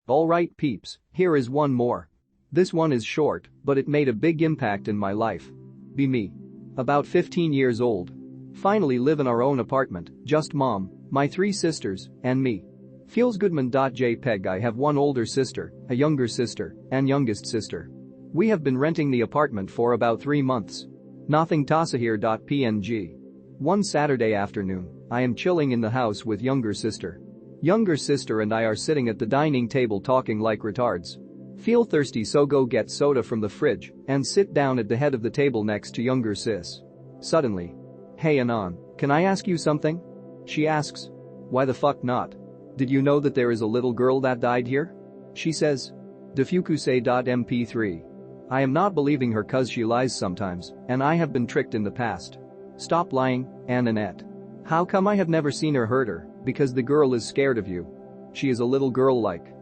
Alright peeps, here is one more. This one is short, but it made a big impact in my life. Be me. About 15 years old. Finally live in our own apartment, just mom, my 3 sisters, and me. Feels goodman.jpg. I have one older sister, a younger sister, and youngest sister. We have been renting the apartment for about 3 months. Nothing tasa here.png. One Saturday afternoon, I am chilling in the house with younger sister. Younger sister and I are sitting at the dining table talking like retards. Feel thirsty, so go get soda from the fridge and sit down at the head of the table next to younger sis. Suddenly. Hey Anon, can I ask you something? She asks. Why the fuck not? Did you know that there is a little girl that died here? She says. Defukuse.mp3. I am not believing her cause she lies sometimes, and I have been tricked in the past. Stop lying, Annette. How come I have never seen her hurt her? Because the girl is scared of you. She is a little girl like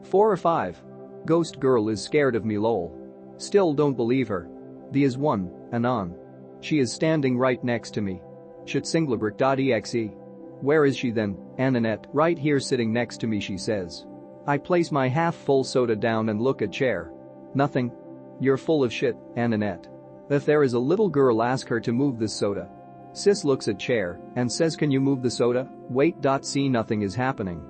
4 or 5. Ghost girl is scared of me lol. Still don't believe her. The is one, Anon. She is standing right next to me. Shitsinglebrick.exe. Where is she then, Annette? Right here sitting next to me, she says. I place my half-full soda down and look at chair. Nothing. You're full of shit, Annette. If there is a little girl, ask her to move this soda. Sis looks at chair and says, can you move the soda? Wait. See, nothing is happening.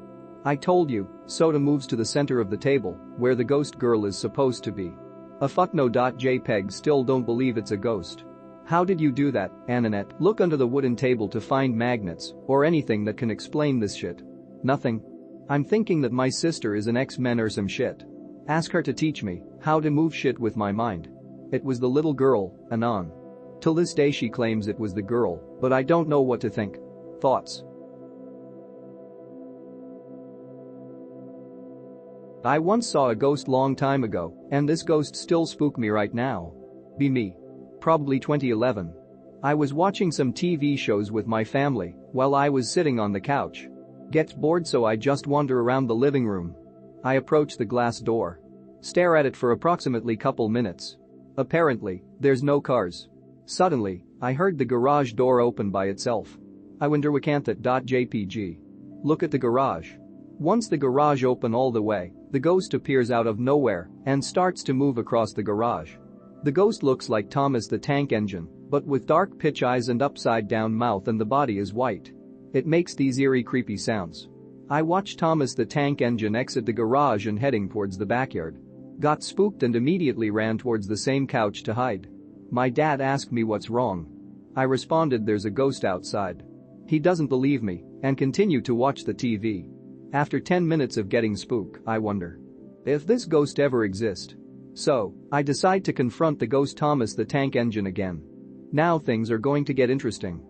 I told you, soda moves to the center of the table, where the ghost girl is supposed to be. A fuck no.jpg. Still don't believe it's a ghost. How did you do that, Annette? Look under the wooden table to find magnets or anything that can explain this shit. Nothing. I'm thinking that my sister is an X-Men or some shit. Ask her to teach me how to move shit with my mind. It was the little girl, Anon. Till this day she claims it was the girl, but I don't know what to think. Thoughts? I once saw a ghost long time ago, and this ghost still spook me right now. Be me. Probably 2011. I was watching some TV shows with my family while I was sitting on the couch. Gets bored, so I just wander around the living room. I approach the glass door. Stare at it for approximately couple minutes. Apparently, there's no cars. Suddenly, I heard the garage door open by itself. I wonder why can't that.jpg. Look at the garage. Once the garage open all the way, the ghost appears out of nowhere and starts to move across the garage. The ghost looks like Thomas the Tank Engine, but with dark pitch eyes and upside down mouth, and the body is white. It makes these eerie creepy sounds. I watched Thomas the Tank Engine exit the garage and heading towards the backyard. Got spooked and immediately ran towards the same couch to hide. My dad asked me what's wrong. I responded there's a ghost outside. He doesn't believe me and continued to watch the TV. After 10 minutes of getting spooked, I wonder if this ghost ever exists. So, I decide to confront the ghost Thomas the Tank Engine again. Now things are going to get interesting.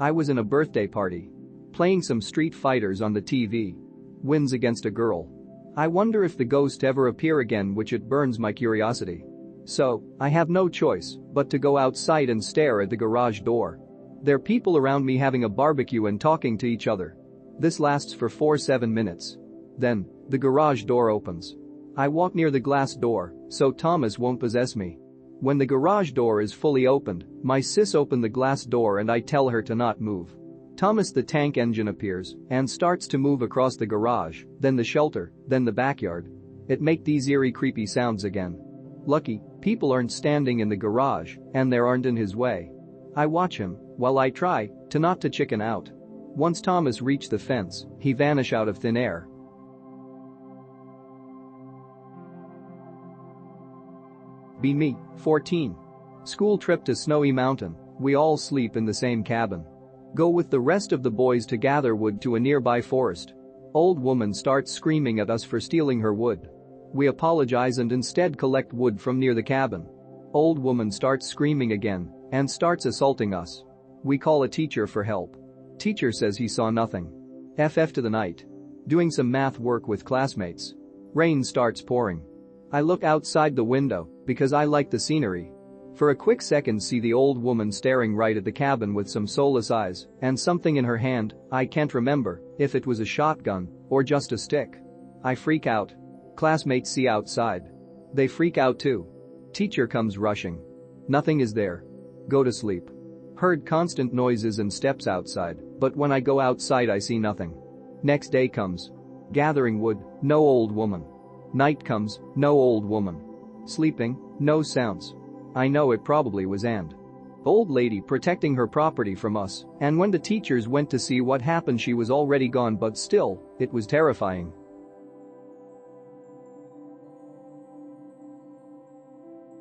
I was in a birthday party. Playing some Street Fighters on the TV. Wins against a girl. I wonder if the ghost ever appear again, which it burns my curiosity. So, I have no choice but to go outside and stare at the garage door. There are people around me having a barbecue and talking to each other. This lasts for 7 minutes. Then, the garage door opens. I walk near the glass door so Thomas won't possess me. When the garage door is fully opened, my sis opened the glass door and I tell her to not move. Thomas the Tank Engine appears and starts to move across the garage, then the shelter, then the backyard. It make these eerie creepy sounds again. Lucky, people aren't standing in the garage and they aren't in his way. I watch him while I try to not to chicken out. Once Thomas reached the fence, he vanish out of thin air. Be me, 14. School trip to Snowy Mountain, we all sleep in the same cabin. Go with the rest of the boys to gather wood to a nearby forest. Old woman starts screaming at us for stealing her wood. We apologize and instead collect wood from near the cabin. Old woman starts screaming again and starts assaulting us. We call a teacher for help. Teacher says he saw nothing. FF to the night. Doing some math work with classmates. Rain starts pouring. I look outside the window because I like the scenery. For a quick second see the old woman staring right at the cabin with some soulless eyes and something in her hand. I can't remember if it was a shotgun or just a stick. I freak out. Classmates see outside. They freak out too. Teacher comes rushing. Nothing is there. Go to sleep. Heard constant noises and steps outside, but when I go outside I see nothing. Next day comes. Gathering wood, no old woman. Night comes, no old woman. Sleeping, no sounds. I know it probably was and old lady protecting her property from us, and when the teachers went to see what happened she was already gone, but still, it was terrifying.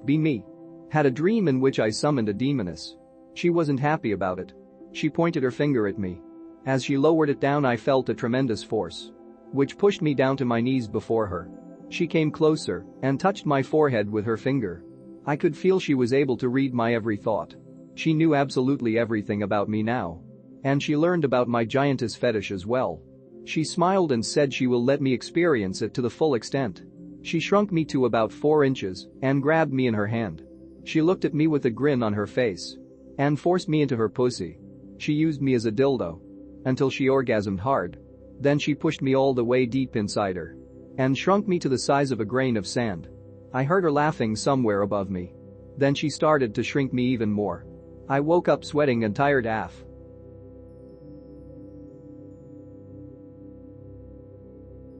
Be me. Had a dream in which I summoned a demoness. She wasn't happy about it. She pointed her finger at me. As she lowered it down I felt a tremendous force, which pushed me down to my knees before her. She came closer and touched my forehead with her finger. I could feel she was able to read my every thought. She knew absolutely everything about me now. And she learned about my giantess fetish as well. She smiled and said she will let me experience it to the full extent. She shrunk me to about 4 inches and grabbed me in her hand. She looked at me with a grin on her face and forced me into her pussy. She used me as a dildo until she orgasmed hard. Then she pushed me all the way deep inside her and shrunk me to the size of a grain of sand. I heard her laughing somewhere above me. Then she started to shrink me even more. I woke up sweating and tired AF.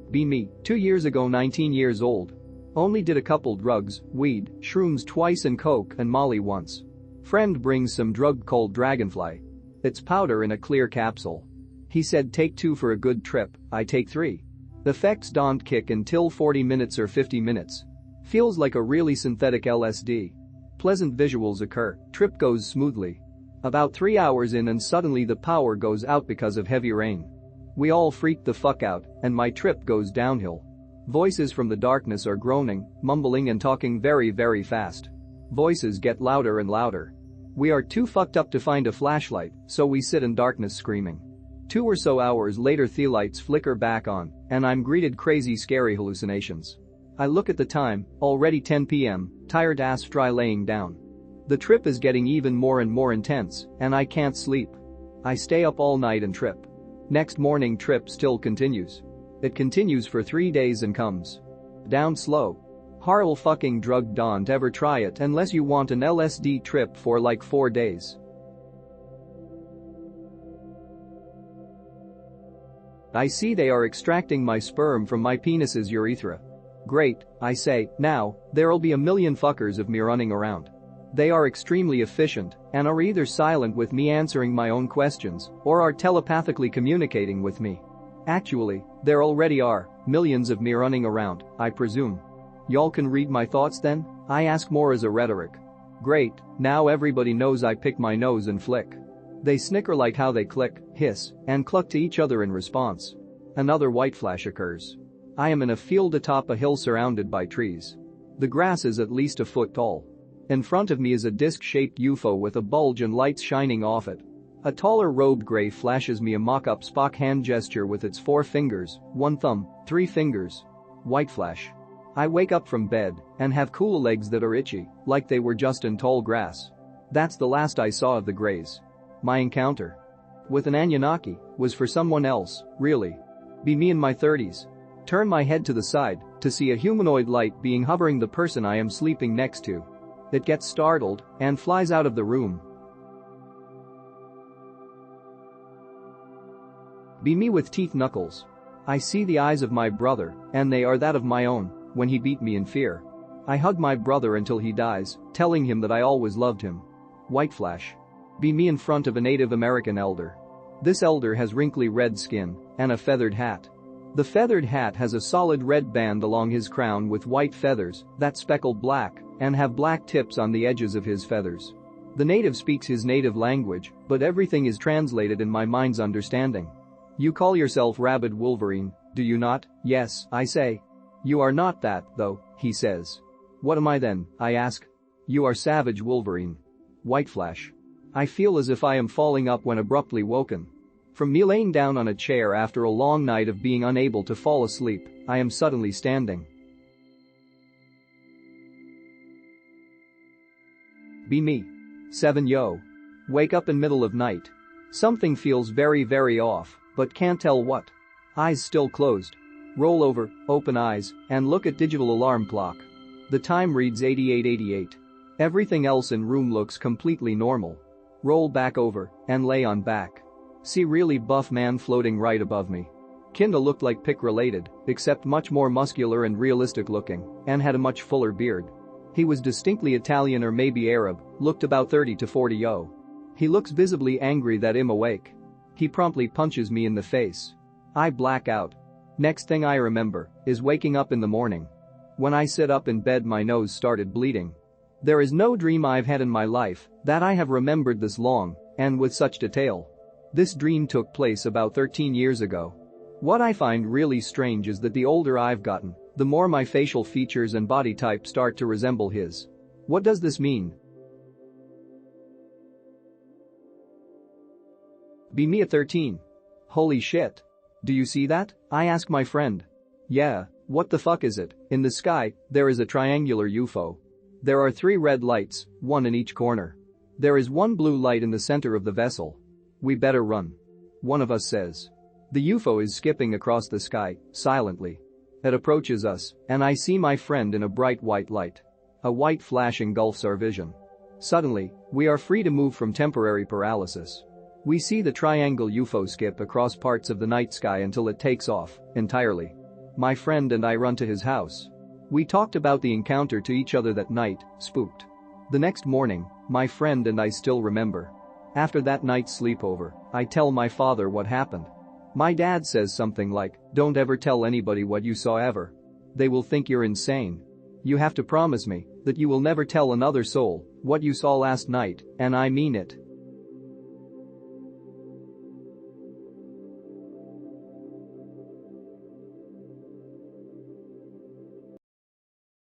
Be me, 2 years ago, 19 years old. Only did a couple drugs, weed, shrooms twice and coke and molly once. Friend brings some drug called dragonfly. It's powder in a clear capsule. He said take 2 for a good trip, I take 3. The effects don't kick until 40 minutes or 50 minutes. Feels like a really synthetic LSD. Pleasant visuals occur, trip goes smoothly. About 3 hours in and suddenly the power goes out because of heavy rain. We all freak the fuck out and my trip goes downhill. Voices from the darkness are groaning, mumbling and talking very very fast. Voices get louder and louder. We are too fucked up to find a flashlight, so we sit in darkness screaming. 2 or so hours later the lights flicker back on and I'm greeted crazy scary hallucinations. I look at the time, already 10 p.m, tired ass dry laying down. The trip is getting even more and more intense and I can't sleep. I stay up all night and trip. Next morning trip still continues. It continues for 3 days and comes down slow. Horrible fucking drug, don't ever try it unless you want an LSD trip for like 4 days. I see they are extracting my sperm from my penis's urethra. Great, I say, now, there'll be a million fuckers of me running around. They are extremely efficient and are either silent with me answering my own questions or are telepathically communicating with me. Actually, there already are millions of me running around, I presume. Y'all can read my thoughts then? I ask more as a rhetoric. Great, now everybody knows I pick my nose and flick. They snicker like how they click, hiss, and cluck to each other in response. Another white flash occurs. I am in a field atop a hill surrounded by trees. The grass is at least a foot tall. In front of me is a disc-shaped UFO with a bulge and lights shining off it. A taller robed gray flashes me a mock-up Spock hand gesture with its 4 fingers, 1 thumb, 3 fingers. White flash. I wake up from bed and have cool legs that are itchy, like they were just in tall grass. That's the last I saw of the grays. My encounter with an Anunnaki was for someone else, really. Be me in my 30s. Turn my head to the side to see a humanoid light being hovering the person I am sleeping next to. It gets startled and flies out of the room. Be me with teeth knuckles. I see the eyes of my brother and they are that of my own when he beat me in fear. I hug my brother until he dies, telling him that I always loved him. White flash. Be me in front of a Native American elder. This elder has wrinkly red skin and a feathered hat. The feathered hat has a solid red band along his crown with white feathers that speckle black and have black tips on the edges of his feathers. The native speaks his native language, but everything is translated in my mind's understanding. You call yourself Rabid Wolverine, do you not? Yes, I say. You are not that, though, he says. What am I then? I ask. You are Savage Wolverine. White flash. I feel as if I am falling up when abruptly woken. From me laying down on a chair after a long night of being unable to fall asleep, I am suddenly standing. Be me. 7 yo. Wake up in middle of night. Something feels very very off, but can't tell what. Eyes still closed. Roll over, open eyes, and look at digital alarm clock. The time reads 88:88. Everything else in room looks completely normal. Roll back over and lay on back. See really buff man floating right above me. Kinda looked like Pick related, except much more muscular and realistic looking, and had a much fuller beard. He was distinctly Italian or maybe Arab, looked about 30 to 40. He looks visibly angry that I'm awake. He promptly punches me in the face. I black out. Next thing I remember is waking up in the morning. When I sit up in bed my nose started bleeding. There is no dream I've had in my life that I have remembered this long and with such detail. This dream took place about 13 years ago. What I find really strange is that the older I've gotten, the more my facial features and body type start to resemble his. What does this mean? Be me at 13. Holy shit. Do you see that? I ask my friend. Yeah, what the fuck is it? In the sky, there is a triangular UFO. There are 3 red lights, 1 in each corner. There is 1 blue light in the center of the vessel. We better run. One of us says. The UFO is skipping across the sky, silently. It approaches us, and I see my friend in a bright white light. A white flash engulfs our vision. Suddenly, we are free to move from temporary paralysis. We see the triangle UFO skip across parts of the night sky until it takes off, entirely. My friend and I run to his house. We talked about the encounter to each other that night, spooked. The next morning, my friend and I still remember. After that night's sleepover, I tell my father what happened. My dad says something like, "Don't ever tell anybody what you saw ever. They will think you're insane. You have to promise me that you will never tell another soul what you saw last night, and I mean it."